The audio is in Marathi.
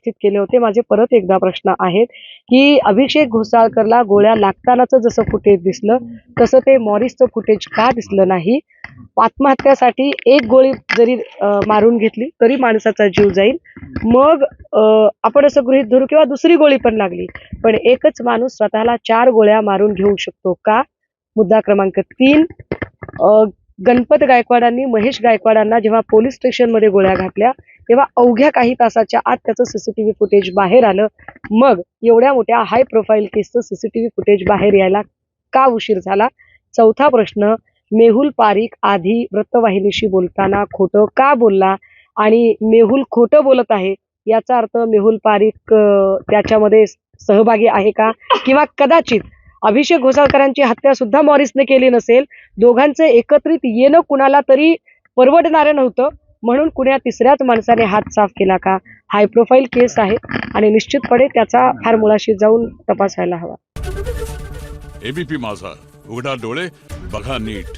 उपस्थित केले होते. माझे परत एकदा प्रश्न आहेत की अभिषेक घोसाळकरला गोळ्या लागतानाचं जसं फुटेज दिसलं तसं ते मॉरिसचं फुटेज का दिसलं नाही? आत्महत्यासाठी एक गोळी जरी मारून घेतली तरी माणसाचा जीव जाईल. मग आपण असं गृहीत धरू किंवा दुसरी गोळी पण लागली, पण एकच माणूस स्वतःला 4 गोळ्या मारून घेऊ शकतो का? मुद्दा क्रमांक 3, गणपत गायकवाडांनी महेश गायकवाडांना जेव्हा पोलीस स्टेशनमध्ये गोळ्या घातल्या तेव्हा अवघ्या काही तासाच्या आत त्याचं सीसीटीव्ही फुटेज बाहेर आलं. मग एवढ्या मोठ्या हाय प्रोफाईल केसचं सीसीटीव्ही फुटेज बाहेर यायला का उशीर झाला? चौथा प्रश्न, मेहुल पारिक आधी वृत्तवाहिनीशी बोलताना खोटं का बोलला? आणि मेहुल खोटं बोलत आहे याचा अर्थ मेहुल पारिक त्याच्यामध्ये सहभागी आहे का? किंवा कदाचित अभिषेक घोसाळकरांची हत्या सुद्धा मॉरिसने केली नसेल, दोघांचं एकत्रित येणं कुणाला तरी परवडणारं नव्हतं म्हणून कुण्या तिसऱ्याच माणसाने हात साफ केला का? हाय प्रोफाईल केस आहे आणि निश्चितपणे त्याचा फार मुळाशी जाऊन तपास व्हायला हवा. एबीपी माझा, उघडा डोळे बघा नीट.